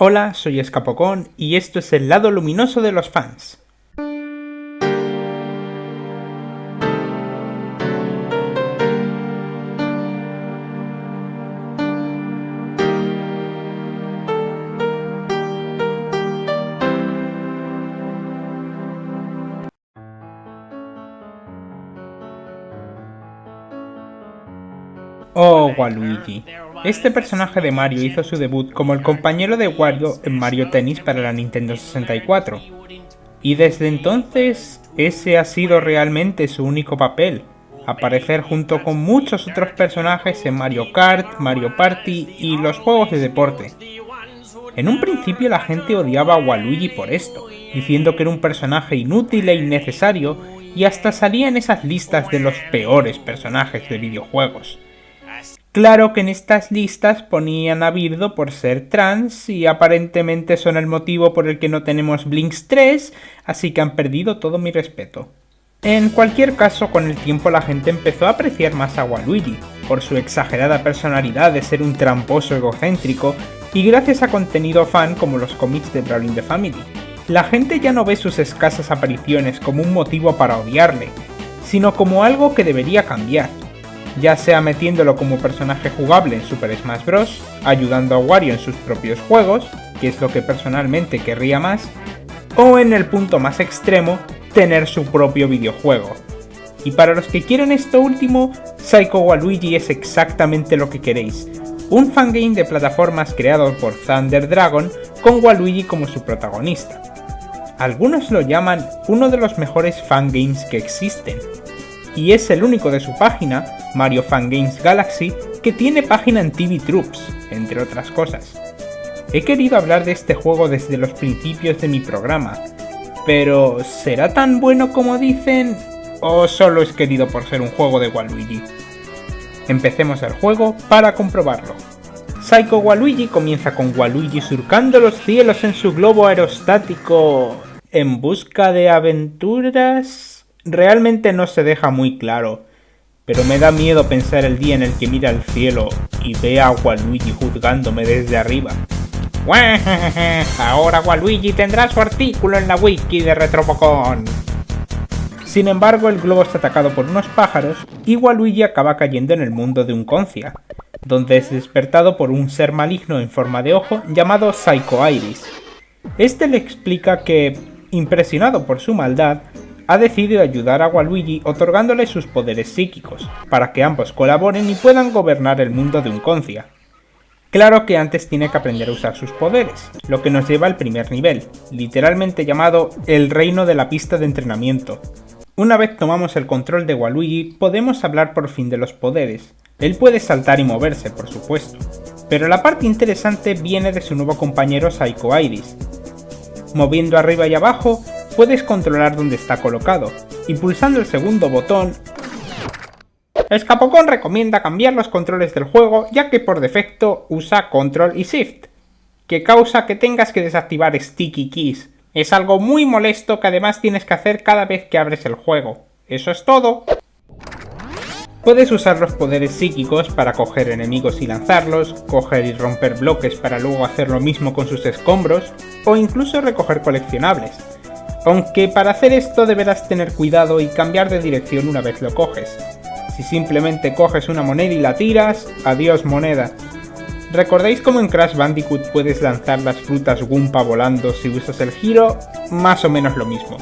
Hola, soy Escapocón y esto es el lado luminoso de los fans. Oh, Waluigi. Este personaje de Mario hizo su debut como el compañero de Wario en Mario Tennis para la Nintendo 64. Y desde entonces, ese ha sido realmente su único papel, aparecer junto con muchos otros personajes en Mario Kart, Mario Party y los juegos de deporte. En un principio la gente odiaba a Waluigi por esto, diciendo que era un personaje inútil e innecesario y hasta salía en esas listas de los peores personajes de videojuegos. Claro que en estas listas ponían a Birdo por ser trans y aparentemente son el motivo por el que no tenemos Blinks 3, así que han perdido todo mi respeto. En cualquier caso, con el tiempo la gente empezó a apreciar más a Waluigi, por su exagerada personalidad de ser un tramposo egocéntrico y gracias a contenido fan como los cómics de Brawling the Family. La gente ya no ve sus escasas apariciones como un motivo para odiarle, sino como algo que debería cambiar. Ya sea metiéndolo como personaje jugable en Super Smash Bros., ayudando a Wario en sus propios juegos, que es lo que personalmente querría más, o en el punto más extremo, tener su propio videojuego. Y para los que quieren esto último, Psycho Waluigi es exactamente lo que queréis, un fangame de plataformas creado por Thunder Dragon con Waluigi como su protagonista. Algunos lo llaman uno de los mejores fangames que existen, y es el único de su página, Mario Fan Games Galaxy, que tiene página en TV Troops, entre otras cosas. He querido hablar de este juego desde los principios de mi programa, pero ¿será tan bueno como dicen? ¿O solo es querido por ser un juego de Waluigi? Empecemos el juego para comprobarlo. Psycho Waluigi comienza con Waluigi surcando los cielos en su globo aerostático en busca de aventuras. Realmente no se deja muy claro, pero me da miedo pensar el día en el que mira al cielo y vea a Waluigi juzgándome desde arriba. Ahora Waluigi tendrá su artículo en la wiki de Retropocón. Sin embargo, el globo está atacado por unos pájaros y Waluigi acaba cayendo en el mundo de Unconcia, donde es despertado por un ser maligno en forma de ojo llamado Psycho Iris. Este le explica que, impresionado por su maldad, ha decidido ayudar a Waluigi otorgándole sus poderes psíquicos, para que ambos colaboren y puedan gobernar el mundo de Unconcia. Claro que antes tiene que aprender a usar sus poderes, lo que nos lleva al primer nivel, literalmente llamado el reino de la pista de entrenamiento. Una vez tomamos el control de Waluigi, podemos hablar por fin de los poderes. Él puede saltar y moverse, por supuesto, pero la parte interesante viene de su nuevo compañero Psycho Iris. Moviendo arriba y abajo, puedes controlar dónde está colocado, y pulsando el segundo botón. Escapocón recomienda cambiar los controles del juego ya que por defecto usa Control y Shift, que causa que tengas que desactivar Sticky Keys. Es algo muy molesto que además tienes que hacer cada vez que abres el juego. Eso es todo. Puedes usar los poderes psíquicos para coger enemigos y lanzarlos, coger y romper bloques para luego hacer lo mismo con sus escombros, o incluso recoger coleccionables. Aunque para hacer esto deberás tener cuidado y cambiar de dirección una vez lo coges. Si simplemente coges una moneda y la tiras, adiós moneda. ¿Recordáis cómo en Crash Bandicoot puedes lanzar las frutas Goomba volando si usas el giro? Más o menos lo mismo.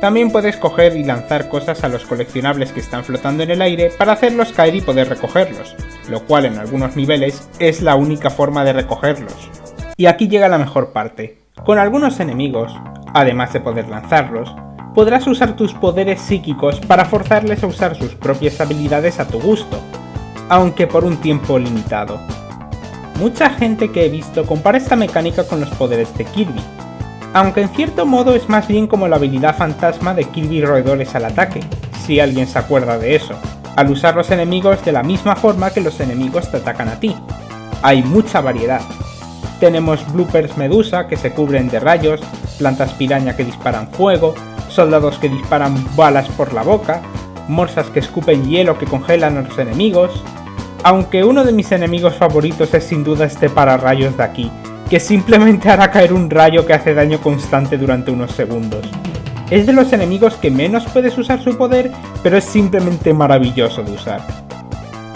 También puedes coger y lanzar cosas a los coleccionables que están flotando en el aire para hacerlos caer y poder recogerlos, lo cual en algunos niveles es la única forma de recogerlos. Y aquí llega la mejor parte. Con algunos enemigos, además de poder lanzarlos, podrás usar tus poderes psíquicos para forzarles a usar sus propias habilidades a tu gusto, aunque por un tiempo limitado. Mucha gente que he visto compara esta mecánica con los poderes de Kirby, aunque en cierto modo es más bien como la habilidad fantasma de Kirby Roedores al ataque, si alguien se acuerda de eso, al usar los enemigos de la misma forma que los enemigos te atacan a ti. Hay mucha variedad. Tenemos bloopers medusa que se cubren de rayos, plantas piraña que disparan fuego, soldados que disparan balas por la boca, morsas que escupen hielo que congelan a los enemigos, aunque uno de mis enemigos favoritos es sin duda este pararrayos de aquí, que simplemente hará caer un rayo que hace daño constante durante unos segundos. Es de los enemigos que menos puedes usar su poder, pero es simplemente maravilloso de usar.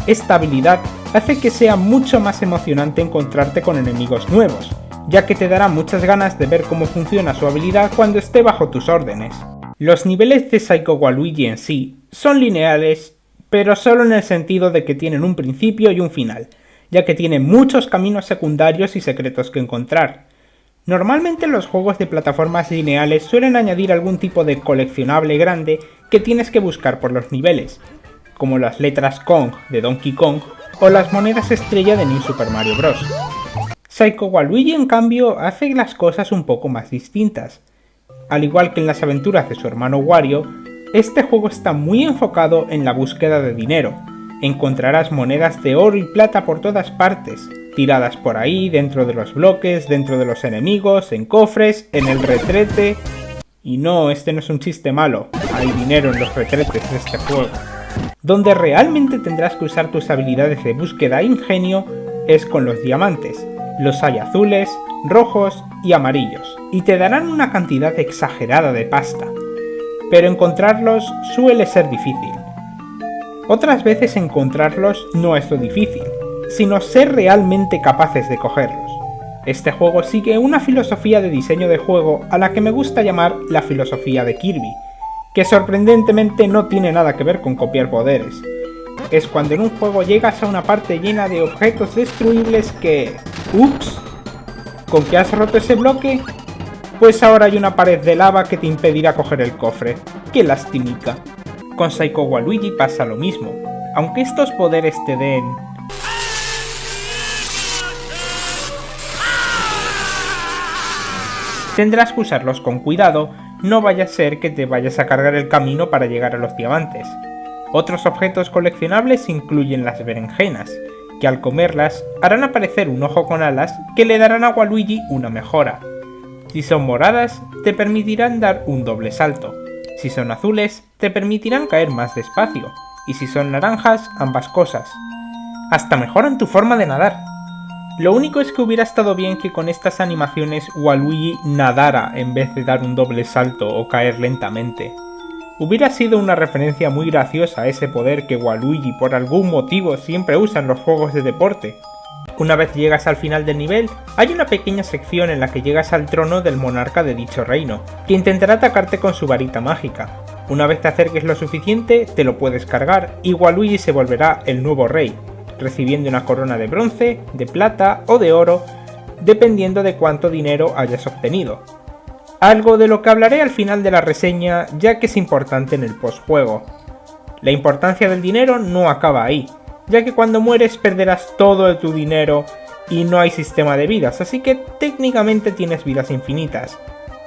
Esta habilidad hace que sea mucho más emocionante encontrarte con enemigos nuevos, ya que te dará muchas ganas de ver cómo funciona su habilidad cuando esté bajo tus órdenes. Los niveles de Psycho Waluigi en sí son lineales, pero solo en el sentido de que tienen un principio y un final, ya que tienen muchos caminos secundarios y secretos que encontrar. Normalmente los juegos de plataformas lineales suelen añadir algún tipo de coleccionable grande que tienes que buscar por los niveles, como las letras Kong de Donkey Kong o las monedas estrella de New Super Mario Bros. Psycho Waluigi en cambio hace las cosas un poco más distintas. Al igual que en las aventuras de su hermano Wario, este juego está muy enfocado en la búsqueda de dinero. Encontrarás monedas de oro y plata por todas partes, tiradas por ahí, dentro de los bloques, dentro de los enemigos, en cofres, en el retrete... Y no, este no es un chiste malo, hay dinero en los retretes de este juego. Donde realmente tendrás que usar tus habilidades de búsqueda e ingenio es con los diamantes. Los hay azules, rojos y amarillos, y te darán una cantidad exagerada de pasta. Pero encontrarlos suele ser difícil. Otras veces encontrarlos no es lo difícil, sino ser realmente capaces de cogerlos. Este juego sigue una filosofía de diseño de juego a la que me gusta llamar la filosofía de Kirby, que sorprendentemente no tiene nada que ver con copiar poderes. Es cuando en un juego llegas a una parte llena de objetos destruibles que... ¡Ups! ¿Con qué has roto ese bloque? Pues ahora hay una pared de lava que te impedirá coger el cofre. ¡Qué lastimica! Con Psycho Waluigi pasa lo mismo, aunque estos poderes te den... Tendrás que usarlos con cuidado, no vaya a ser que te vayas a cargar el camino para llegar a los diamantes. Otros objetos coleccionables incluyen las berenjenas, que al comerlas harán aparecer un ojo con alas que le darán a Waluigi una mejora. Si son moradas, te permitirán dar un doble salto. Si son azules, te permitirán caer más despacio. Y si son naranjas, ambas cosas. Hasta mejoran tu forma de nadar. Lo único es que hubiera estado bien que con estas animaciones Waluigi nadara en vez de dar un doble salto o caer lentamente. Hubiera sido una referencia muy graciosa a ese poder que Waluigi por algún motivo siempre usa en los juegos de deporte. Una vez llegas al final del nivel, hay una pequeña sección en la que llegas al trono del monarca de dicho reino, que intentará atacarte con su varita mágica. Una vez te acerques lo suficiente, te lo puedes cargar y Waluigi se volverá el nuevo rey, recibiendo una corona de bronce, de plata o de oro, dependiendo de cuánto dinero hayas obtenido. Algo de lo que hablaré al final de la reseña, ya que es importante en el postjuego. La importancia del dinero no acaba ahí, ya que cuando mueres perderás todo de tu dinero y no hay sistema de vidas, así que técnicamente tienes vidas infinitas.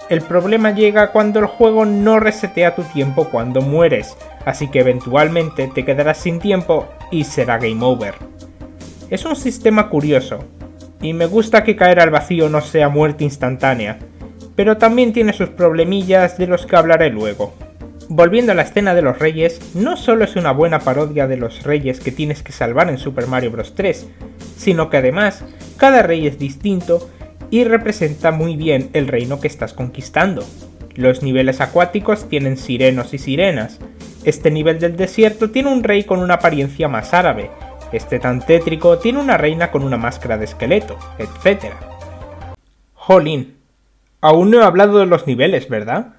El problema llega cuando el juego no resetea tu tiempo cuando mueres, así que eventualmente te quedarás sin tiempo y será game over. Es un sistema curioso, y me gusta que caer al vacío no sea muerte instantánea, pero también tiene sus problemillas de los que hablaré luego. Volviendo a la escena de los reyes, no solo es una buena parodia de los reyes que tienes que salvar en Super Mario Bros. 3, sino que además cada rey es distinto y representa muy bien el reino que estás conquistando. Los niveles acuáticos tienen sirenos y sirenas. Este nivel del desierto tiene un rey con una apariencia más árabe. Este tan tétrico tiene una reina con una máscara de esqueleto, etc. Jolín, aún no he hablado de los niveles, ¿verdad?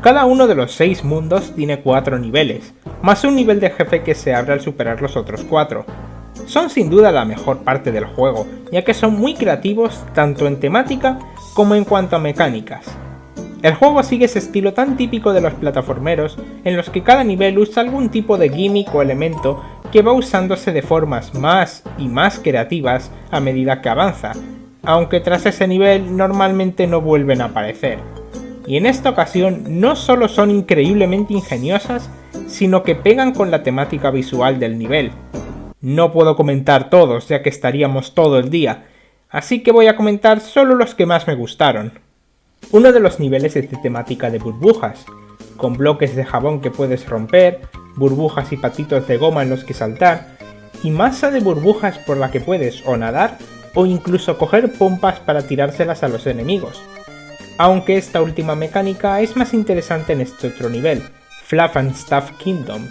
Cada uno de los 6 mundos tiene 4 niveles, más un nivel de jefe que se abre al superar los otros 4. Son sin duda la mejor parte del juego, ya que son muy creativos tanto en temática como en cuanto a mecánicas. El juego sigue ese estilo tan típico de los plataformeros, en los que cada nivel usa algún tipo de gimmick o elemento que va usándose de formas más y más creativas a medida que avanza, aunque tras ese nivel normalmente no vuelven a aparecer. Y en esta ocasión no solo son increíblemente ingeniosas, sino que pegan con la temática visual del nivel. No puedo comentar todos, ya que estaríamos todo el día, así que voy a comentar solo los que más me gustaron. Uno de los niveles es de temática de burbujas, con bloques de jabón que puedes romper, burbujas y patitos de goma en los que saltar, y masa de burbujas por la que puedes o nadar o incluso coger pompas para tirárselas a los enemigos. Aunque esta última mecánica es más interesante en este otro nivel, Fluff and Stuff Kingdom,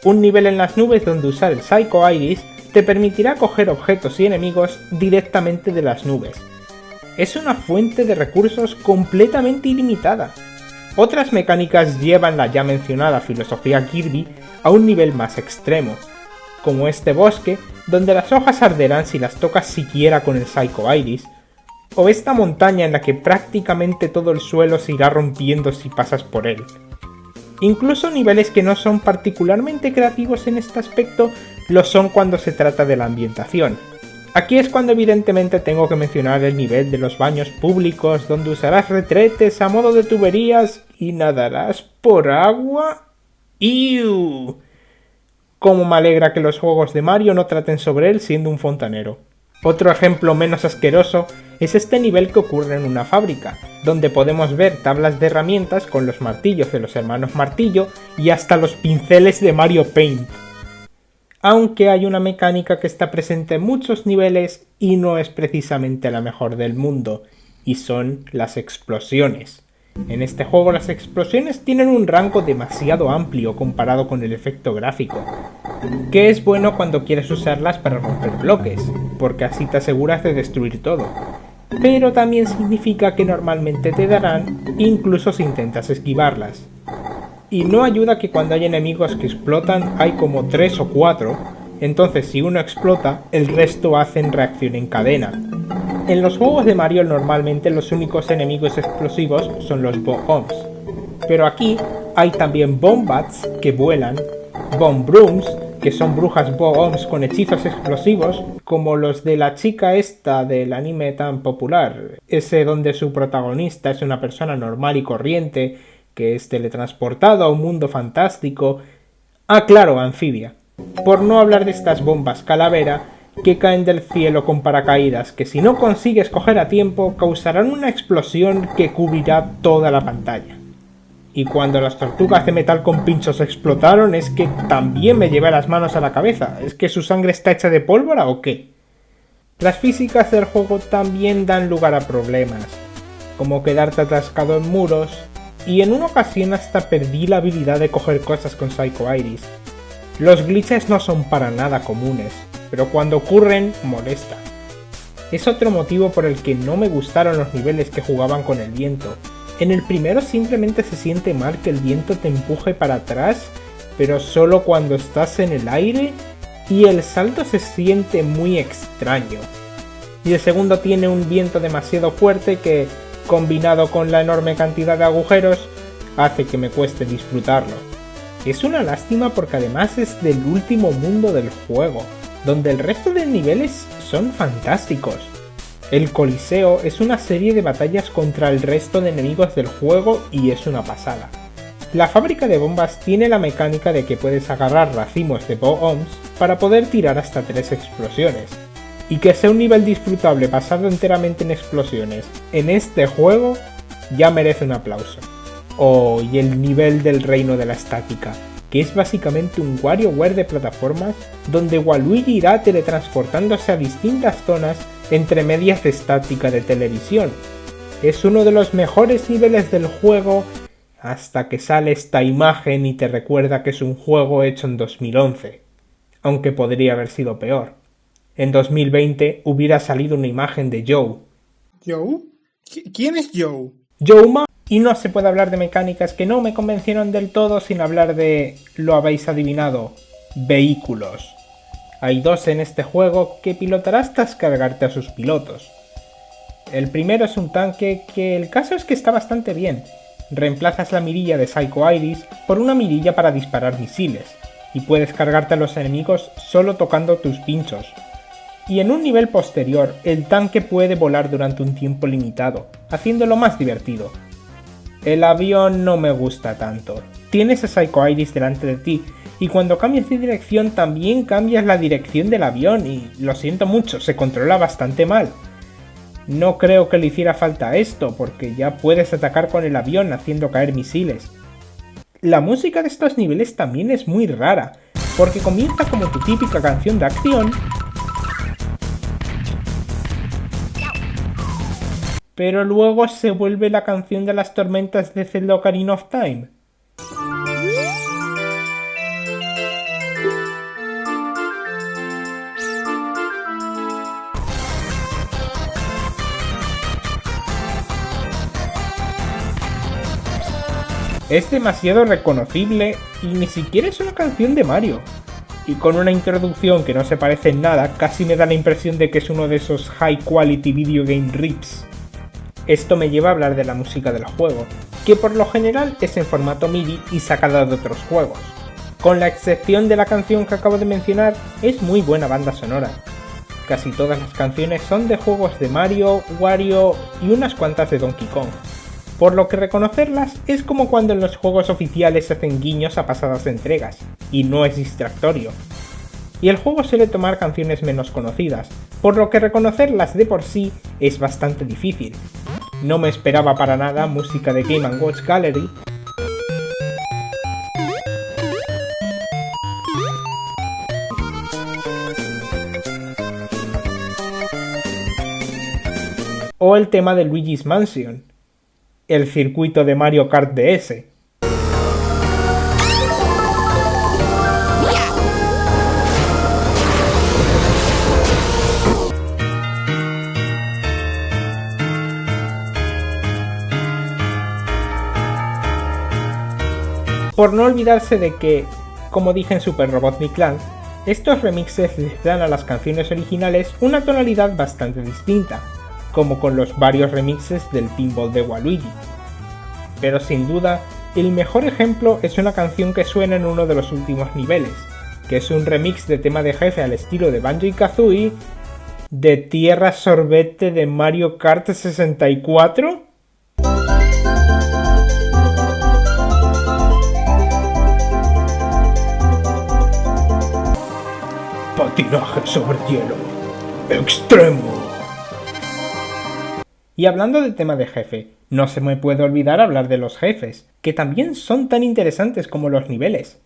un nivel en las nubes donde usar el Psycho Iris te permitirá coger objetos y enemigos directamente de las nubes. Es una fuente de recursos completamente ilimitada. Otras mecánicas llevan la ya mencionada filosofía Kirby a un nivel más extremo, como este bosque donde las hojas arderán si las tocas siquiera con el Psycho Iris, o esta montaña en la que prácticamente todo el suelo se irá rompiendo si pasas por él. Incluso niveles que no son particularmente creativos en este aspecto lo son cuando se trata de la ambientación. Aquí es cuando evidentemente tengo que mencionar el nivel de los baños públicos, donde usarás retretes a modo de tuberías y nadarás por agua. ¡Iu! Cómo me alegra que los juegos de Mario no traten sobre él siendo un fontanero. Otro ejemplo menos asqueroso es este nivel que ocurre en una fábrica, donde podemos ver tablas de herramientas con los martillos de los hermanos Martillo y hasta los pinceles de Mario Paint. Aunque hay una mecánica que está presente en muchos niveles y no es precisamente la mejor del mundo, y son las explosiones. En este juego las explosiones tienen un rango demasiado amplio comparado con el efecto gráfico, que es bueno cuando quieres usarlas para romper bloques, porque así te aseguras de destruir todo, pero también significa que normalmente te darán incluso si intentas esquivarlas. Y no ayuda que cuando hay enemigos que explotan hay como 3 o 4, entonces si uno explota, el resto hacen reacción en cadena. En los juegos de Mario normalmente los únicos enemigos explosivos son los Bombs, pero aquí hay también Bombats que vuelan, Bomb Brooms, que son brujas Bombs con hechizos explosivos, como los de la chica esta del anime tan popular, ese donde su protagonista es una persona normal y corriente, que es teletransportado a un mundo fantástico. Ah, claro, anfibia. Por no hablar de estas bombas calavera que caen del cielo con paracaídas, que si no consigues coger a tiempo causarán una explosión que cubrirá toda la pantalla. Y cuando las tortugas de metal con pinchos explotaron es que también me llevé las manos a la cabeza. ¿Es que su sangre está hecha de pólvora o qué? Las físicas del juego también dan lugar a problemas, como quedarte atascado en muros, y en una ocasión hasta perdí la habilidad de coger cosas con Psycho Iris. Los glitches no son para nada comunes, pero cuando ocurren, molesta. Es otro motivo por el que no me gustaron los niveles que jugaban con el viento. En el primero simplemente se siente mal que el viento te empuje para atrás, pero solo cuando estás en el aire, y el salto se siente muy extraño. Y el segundo tiene un viento demasiado fuerte que, combinado con la enorme cantidad de agujeros, hace que me cueste disfrutarlo. Es una lástima porque además es del último mundo del juego, donde el resto de niveles son fantásticos. El Coliseo es una serie de batallas contra el resto de enemigos del juego y es una pasada. La fábrica de bombas tiene la mecánica de que puedes agarrar racimos de bombs para poder tirar hasta 3 explosiones. Y que sea un nivel disfrutable basado enteramente en explosiones en este juego ya merece un aplauso. Oh, y el nivel del reino de la estática, que es básicamente un WarioWare de plataformas donde Waluigi irá teletransportándose a distintas zonas entre medias de estática de televisión. Es uno de los mejores niveles del juego hasta que sale esta imagen y te recuerda que es un juego hecho en 2011, aunque podría haber sido peor. En 2020 hubiera salido una imagen de Joe. ¿Joe? ¿Quién es Joe? Joe Ma. Y no se puede hablar de mecánicas que no me convencieron del todo sin hablar de, lo habéis adivinado, vehículos. Hay 2 en este juego que pilotarás tras cargarte a sus pilotos. El primero es un tanque que el caso es que está bastante bien. Reemplazas la mirilla de Psycho Iris por una mirilla para disparar misiles, y puedes cargarte a los enemigos solo tocando tus pinchos. Y en un nivel posterior, el tanque puede volar durante un tiempo limitado, haciéndolo más divertido. El avión no me gusta tanto. Tienes a Psycho Iris delante de ti, y cuando cambias de dirección también cambias la dirección del avión, y lo siento mucho, se controla bastante mal. No creo que le hiciera falta esto, porque ya puedes atacar con el avión haciendo caer misiles. La música de estos niveles también es muy rara, porque comienza como tu típica canción de acción, pero luego se vuelve la canción de las tormentas de Zelda Ocarina of Time. Es demasiado reconocible y ni siquiera es una canción de Mario. Y con una introducción que no se parece en nada, casi me da la impresión de que es uno de esos high quality video game rips. Esto me lleva a hablar de la música del juego, que por lo general es en formato MIDI y sacada de otros juegos. Con la excepción de la canción que acabo de mencionar, es muy buena banda sonora. Casi todas las canciones son de juegos de Mario, Wario y unas cuantas de Donkey Kong. Por lo que reconocerlas es como cuando en los juegos oficiales se hacen guiños a pasadas entregas, y no es distractorio. Y el juego suele tomar canciones menos conocidas, por lo que reconocerlas de por sí es bastante difícil. No me esperaba para nada música de Game & Watch Gallery, o el tema de Luigi's Mansion, el circuito de Mario Kart DS. Por no olvidarse de que, como dije en Super Robotnik Land, estos remixes les dan a las canciones originales una tonalidad bastante distinta, como con los varios remixes del Pinball de Waluigi. Pero sin duda, el mejor ejemplo es una canción que suena en uno de los últimos niveles, que es un remix de tema de jefe al estilo de Banjo y Kazooie, de Tierra Sorbete de Mario Kart 64. Patinaje sobre hielo extremo. Y hablando del tema de jefe, no se me puede olvidar hablar de los jefes, que también son tan interesantes como los niveles.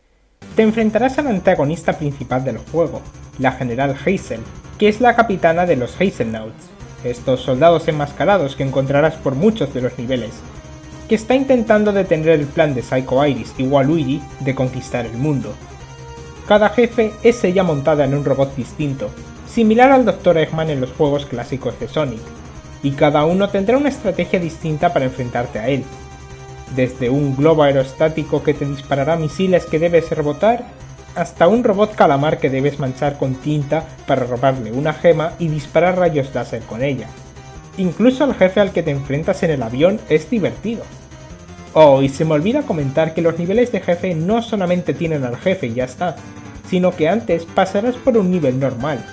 Te enfrentarás al antagonista principal del juego, la General Hazel, que es la capitana de los Hazelnuts, estos soldados enmascarados que encontrarás por muchos de los niveles, que está intentando detener el plan de Psycho Iris y Waluigi de conquistar el mundo. Cada jefe es ella montada en un robot distinto, similar al Dr. Eggman en los juegos clásicos de Sonic, y cada uno tendrá una estrategia distinta para enfrentarte a él. Desde un globo aerostático que te disparará misiles que debes rebotar, hasta un robot calamar que debes manchar con tinta para robarle una gema y disparar rayos láser con ella. Incluso el jefe al que te enfrentas en el avión es divertido. Oh, y se me olvida comentar que los niveles de jefe no solamente tienen al jefe y ya está, sino que antes pasarás por un nivel normal.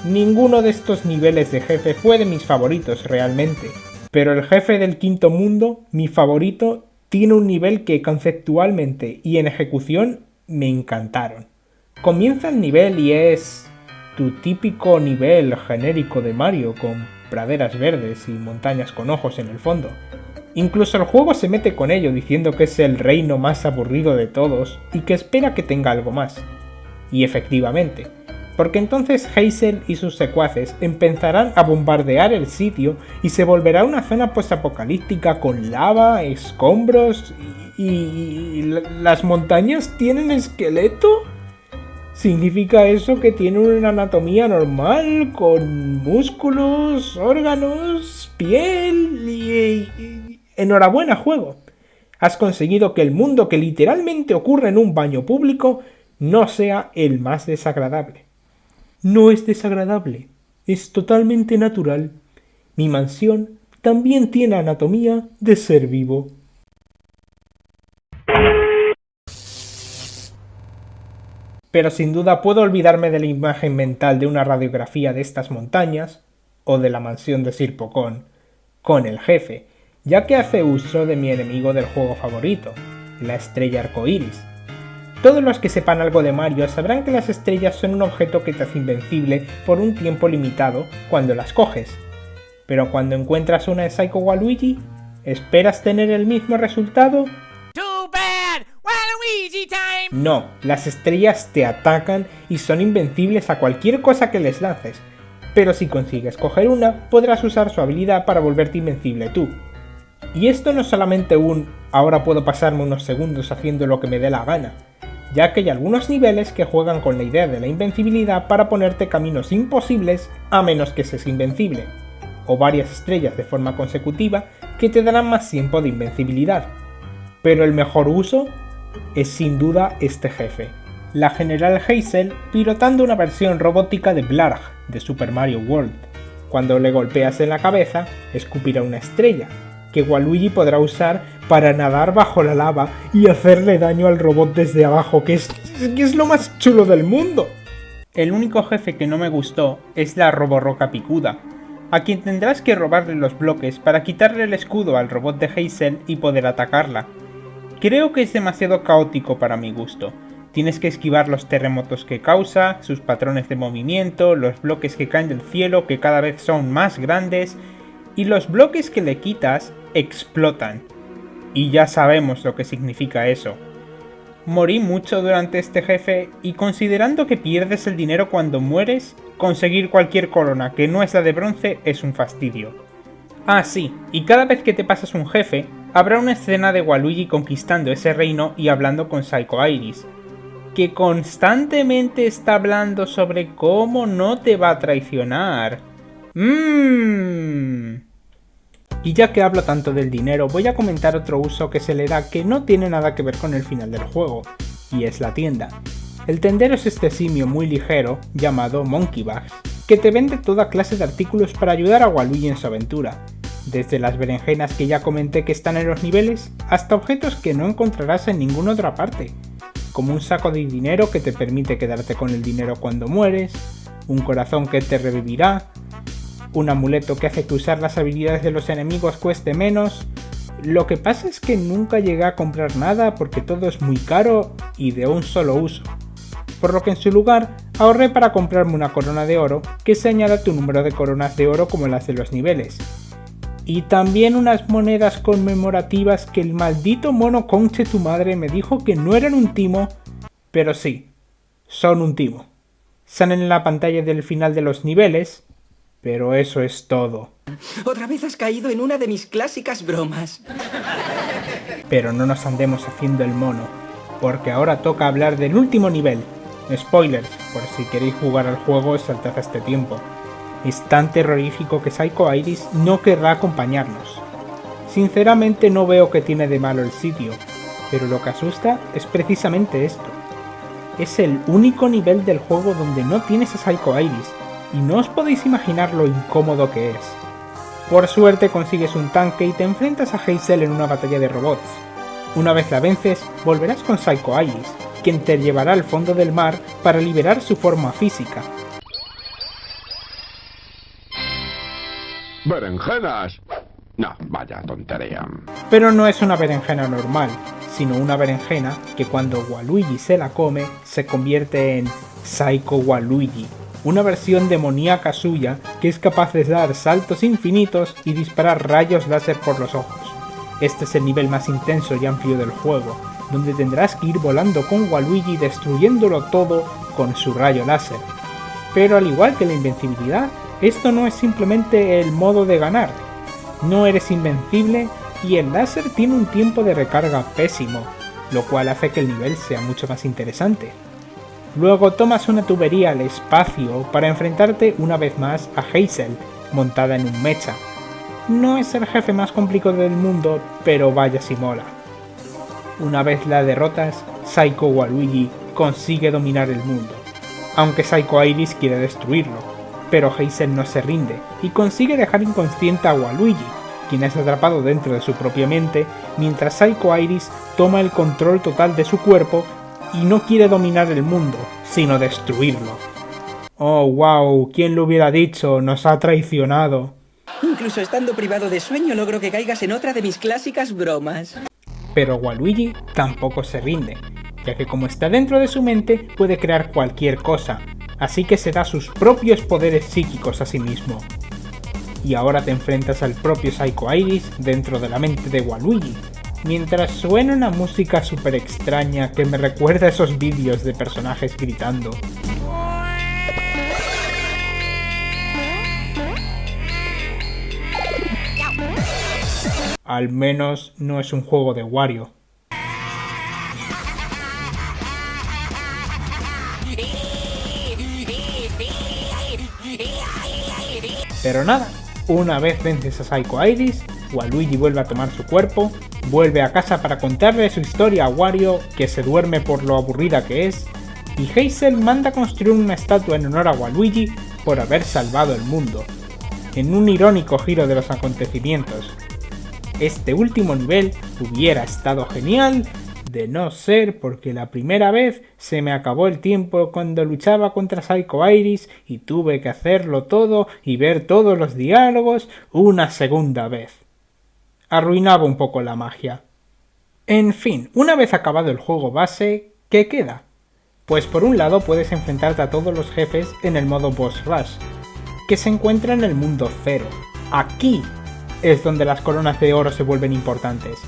Ninguno de estos niveles de jefe fue de mis favoritos realmente, pero el jefe del quinto mundo, mi favorito, tiene un nivel que conceptualmente y en ejecución me encantaron. Comienza el nivel y es tu típico nivel genérico de Mario con praderas verdes y montañas con ojos en el fondo. Incluso el juego se mete con ello diciendo que es el reino más aburrido de todos y que espera que tenga algo más. Y efectivamente, porque entonces Hazel y sus secuaces empezarán a bombardear el sitio y se volverá una zona posapocalíptica con lava, escombros y ¿las montañas tienen esqueleto? ¿Significa eso que tiene una anatomía normal, con músculos, órganos, piel y... Enhorabuena, juego. Has conseguido que el mundo que literalmente ocurre en un baño público no sea el más desagradable. No es desagradable, es totalmente natural. Mi mansión también tiene anatomía de ser vivo. Pero sin duda puedo olvidarme de la imagen mental de una radiografía de estas montañas, o de la mansión de Sir Pocón, con el jefe, ya que hace uso de mi enemigo del juego favorito, la estrella arcoíris. Todos los que sepan algo de Mario sabrán que las estrellas son un objeto que te hace invencible por un tiempo limitado cuando las coges. Pero cuando encuentras una de Psycho Waluigi, ¿esperas tener el mismo resultado? Too bad! Waluigi time! No, las estrellas te atacan y son invencibles a cualquier cosa que les lances. pero si consigues coger una, podrás usar su habilidad para volverte invencible tú. Y esto no es solamente ahora puedo pasarme unos segundos haciendo lo que me dé la gana, ya que hay algunos niveles que juegan con la idea de la invencibilidad para ponerte caminos imposibles a menos que seas invencible, o varias estrellas de forma consecutiva que te darán más tiempo de invencibilidad. Pero el mejor uso es sin duda este jefe, la General Hazel pilotando una versión robótica de Blarg de Super Mario World. Cuando le golpeas en la cabeza, escupirá una estrella, que Waluigi podrá usar para nadar bajo la lava y hacerle daño al robot desde abajo, que es lo más chulo del mundo. El único jefe que no me gustó es la Roboroca picuda, a quien tendrás que robarle los bloques para quitarle el escudo al robot de Hazel y poder atacarla. Creo que es demasiado caótico para mi gusto. Tienes que esquivar los terremotos que causa, sus patrones de movimiento, los bloques que caen del cielo que cada vez son más grandes, y los bloques que le quitas explotan. Y ya sabemos lo que significa eso. Morí mucho durante este jefe y considerando que pierdes el dinero cuando mueres, conseguir cualquier corona que no es la de bronce es un fastidio. Ah sí, y cada vez que te pasas un jefe, habrá una escena de Waluigi conquistando ese reino y hablando con Psycho Iris, que constantemente está hablando sobre cómo no te va a traicionar. Y ya que hablo tanto del dinero, voy a comentar otro uso que se le da que no tiene nada que ver con el final del juego, y es la tienda. El tendero es este simio muy ligero, llamado Monkey Bags, que te vende toda clase de artículos para ayudar a Waluigi en su aventura, desde las berenjenas que ya comenté que están en los niveles, hasta objetos que no encontrarás en ninguna otra parte, como un saco de dinero que te permite quedarte con el dinero cuando mueres, un corazón que te revivirá, un amuleto que hace que usar las habilidades de los enemigos cueste menos. Lo que pasa es que nunca llegué a comprar nada porque todo es muy caro y de un solo uso, por lo que en su lugar ahorré para comprarme una corona de oro que se añade a tu número de coronas de oro como las de los niveles, y también unas monedas conmemorativas que el maldito mono conche tu madre me dijo que no eran un timo, pero sí, son un timo. Salen en la pantalla del final de los niveles, pero eso es todo. Otra vez has caído en una de mis clásicas bromas. Pero no nos andemos haciendo el mono, porque ahora toca hablar del último nivel. Spoilers, por si queréis jugar al juego, saltad a este tiempo. Es tan terrorífico que Psycho Iris no querrá acompañarnos. Sinceramente no veo qué tiene de malo el sitio, pero lo que asusta es precisamente esto. Es el único nivel del juego donde no tienes a Psycho Iris, y no os podéis imaginar lo incómodo que es. Por suerte consigues un tanque y te enfrentas a Hazel en una batalla de robots. Una vez la vences, volverás con Psycho Iris, quien te llevará al fondo del mar para liberar su forma física. ¿Berenjenas? No, vaya tontería. Pero no es una berenjena normal, sino una berenjena que cuando Waluigi se la come, se convierte en Psycho Waluigi, una versión demoníaca suya que es capaz de dar saltos infinitos y disparar rayos láser por los ojos. Este es el nivel más intenso y amplio del juego, donde tendrás que ir volando con Waluigi destruyéndolo todo con su rayo láser. Pero al igual que la invencibilidad, esto no es simplemente el modo de ganar. No eres invencible y el láser tiene un tiempo de recarga pésimo, lo cual hace que el nivel sea mucho más interesante. Luego tomas una tubería al espacio para enfrentarte una vez más a Hazel, montada en un mecha. No es el jefe más complicado del mundo, pero vaya si mola. Una vez la derrotas, Psycho Waluigi consigue dominar el mundo, aunque Psycho Iris quiere destruirlo, pero Hazel no se rinde y consigue dejar inconsciente a Waluigi, quien es atrapado dentro de su propia mente, mientras Psycho Iris toma el control total de su cuerpo y no quiere dominar el mundo, sino destruirlo. Oh wow, ¿quién lo hubiera dicho? Nos ha traicionado. Incluso estando privado de sueño logro que caigas en otra de mis clásicas bromas. Pero Waluigi tampoco se rinde, ya que como está dentro de su mente puede crear cualquier cosa, así que se da sus propios poderes psíquicos a sí mismo. Y ahora te enfrentas al propio Psycho Iris dentro de la mente de Waluigi, mientras suena una música súper extraña que me recuerda a esos vídeos de personajes gritando. Al menos no es un juego de Wario. Pero nada, una vez vences a Psycho Iris, Waluigi vuelve a tomar su cuerpo, vuelve a casa para contarle su historia a Wario, que se duerme por lo aburrida que es, y Hazel manda construir una estatua en honor a Waluigi por haber salvado el mundo, en un irónico giro de los acontecimientos. Este último nivel hubiera estado genial, de no ser porque la primera vez se me acabó el tiempo cuando luchaba contra Psycho Iris y tuve que hacerlo todo y ver todos los diálogos una segunda vez. Arruinaba un poco la magia. En fin, una vez acabado el juego base, ¿qué queda? Pues por un lado puedes enfrentarte a todos los jefes en el modo Boss Rush, que se encuentra en el mundo 0. Aquí es donde las coronas de oro se vuelven importantes.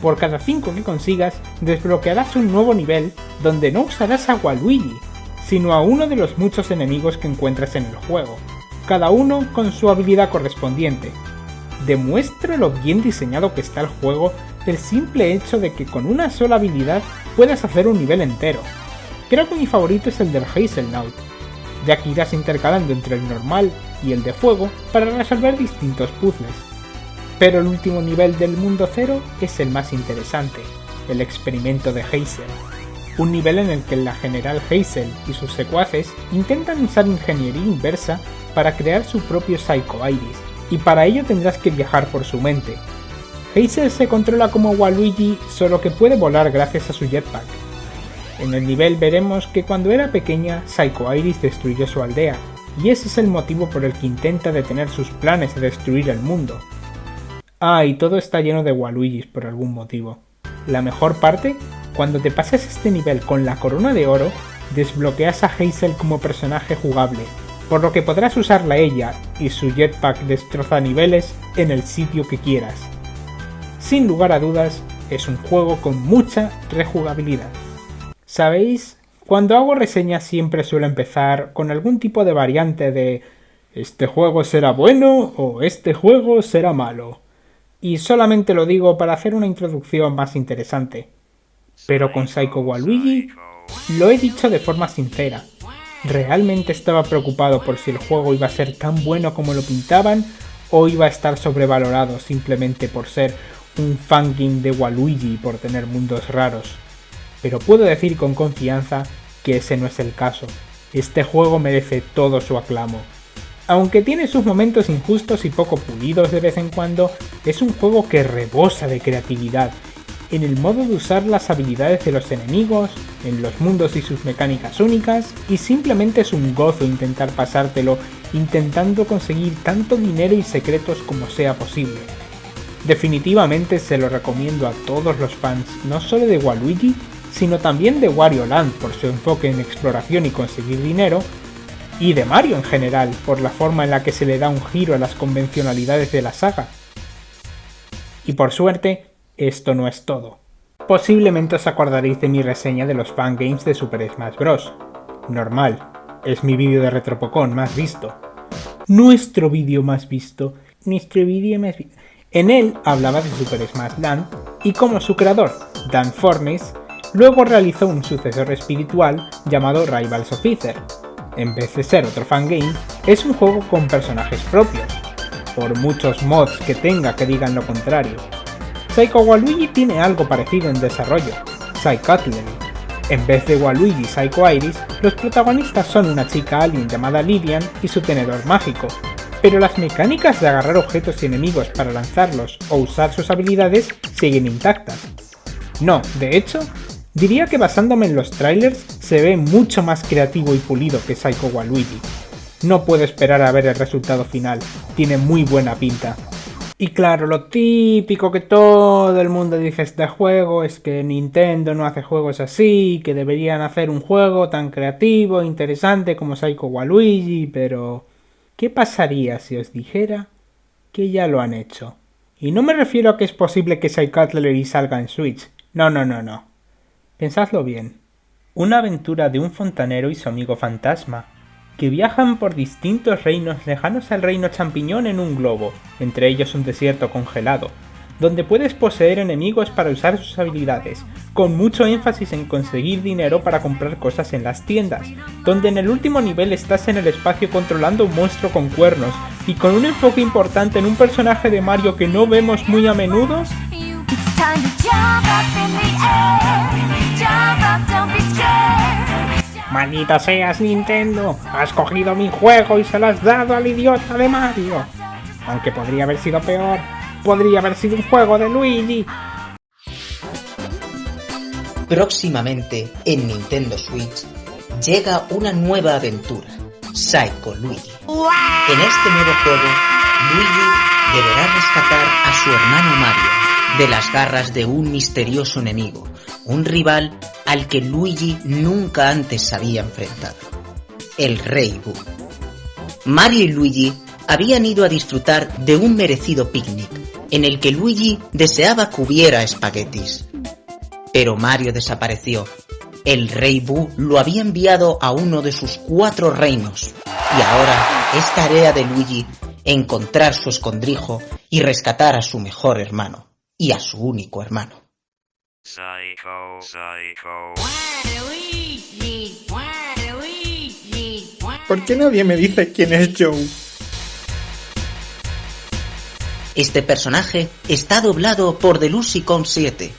Por cada 5 que consigas, desbloquearás un nuevo nivel donde no usarás a Waluigi, sino a uno de los muchos enemigos que encuentras en el juego, cada uno con su habilidad correspondiente. Demuestra lo bien diseñado que está el juego el simple hecho de que con una sola habilidad puedas hacer un nivel entero. Creo que mi favorito es el del Hazelnut, ya que irás intercalando entre el normal y el de fuego para resolver distintos puzzles. Pero el último nivel del mundo 0 es el más interesante, el experimento de Hazel. Un nivel en el que la general Hazel y sus secuaces intentan usar ingeniería inversa para crear su propio Psycho Iris, y para ello tendrás que viajar por su mente. Hazel se controla como Waluigi, solo que puede volar gracias a su jetpack. En el nivel veremos que cuando era pequeña, Psycho Iris destruyó su aldea, y ese es el motivo por el que intenta detener sus planes de destruir el mundo. Ah, y todo está lleno de Waluigis por algún motivo. La mejor parte, cuando te pasas este nivel con la corona de oro, desbloqueas a Hazel como personaje jugable, por lo que podrás usarla a ella y su jetpack destroza niveles en el sitio que quieras. Sin lugar a dudas, es un juego con mucha rejugabilidad. ¿Sabéis? Cuando hago reseñas siempre suelo empezar con algún tipo de variante de ¿este juego será bueno o este juego será malo? Y solamente lo digo para hacer una introducción más interesante. Pero con Psycho Waluigi lo he dicho de forma sincera. Realmente estaba preocupado por si el juego iba a ser tan bueno como lo pintaban o iba a estar sobrevalorado simplemente por ser un fangame de Waluigi y por tener mundos raros. Pero puedo decir con confianza que ese no es el caso. Este juego merece todo su aclamo. Aunque tiene sus momentos injustos y poco pulidos de vez en cuando, es un juego que rebosa de creatividad, en el modo de usar las habilidades de los enemigos, en los mundos y sus mecánicas únicas, y simplemente es un gozo intentar pasártelo intentando conseguir tanto dinero y secretos como sea posible. Definitivamente se lo recomiendo a todos los fans, no solo de Waluigi, sino también de Wario Land por su enfoque en exploración y conseguir dinero, y de Mario en general, por la forma en la que se le da un giro a las convencionalidades de la saga. Y por suerte, esto no es todo. Posiblemente os acordaréis de mi reseña de los fangames de Super Smash Bros. Normal, es mi vídeo de Retropocon más visto. Nuestro vídeo más visto. En él hablaba de Super Smash Land y como su creador, Dan Fornes, luego realizó un sucesor espiritual llamado Rivals of Aether. En vez de ser otro fangame, es un juego con personajes propios, por muchos mods que tenga que digan lo contrario. Psycho Waluigi tiene algo parecido en desarrollo, Psychotlery. En vez de Waluigi y Psycho Iris, los protagonistas son una chica alien llamada Lilian y su tenedor mágico, pero las mecánicas de agarrar objetos y enemigos para lanzarlos o usar sus habilidades siguen intactas. No, de hecho, diría que basándome en los trailers se ve mucho más creativo y pulido que Psycho Waluigi. No puedo esperar a ver el resultado final, tiene muy buena pinta. Y claro, lo típico que todo el mundo dice de este juego es que Nintendo no hace juegos así, que deberían hacer un juego tan creativo e interesante como Psycho Waluigi, pero ¿qué pasaría si os dijera que ya lo han hecho? Y no me refiero a que es posible que Psychotlery salga en Switch, no. Pensadlo bien. Una aventura de un fontanero y su amigo fantasma, que viajan por distintos reinos lejanos al reino champiñón en un globo, entre ellos un desierto congelado, donde puedes poseer enemigos para usar sus habilidades, con mucho énfasis en conseguir dinero para comprar cosas en las tiendas, donde en el último nivel estás en el espacio controlando un monstruo con cuernos, y con un enfoque importante en un personaje de Mario que no vemos muy a menudo. Maldita seas, Nintendo, has cogido mi juego y se lo has dado al idiota de Mario. Aunque podría haber sido peor, podría haber sido un juego de Luigi. Próximamente en Nintendo Switch llega una nueva aventura, Psycho Luigi. En este nuevo juego, Luigi deberá rescatar a su hermano Mario de las garras de un misterioso enemigo, un rival al que Luigi nunca antes se había enfrentado, el Rey Boo. Mario y Luigi habían ido a disfrutar de un merecido picnic, en el que Luigi deseaba que hubiera espaguetis. Pero Mario desapareció. El Rey Boo lo había enviado a uno de sus 4 reinos, y ahora es tarea de Luigi encontrar su escondrijo y rescatar a su mejor hermano, y a su único hermano. Psycho, Psycho. ¿Por qué nadie me dice quién es Joe? Este personaje está doblado por Delucicon 7,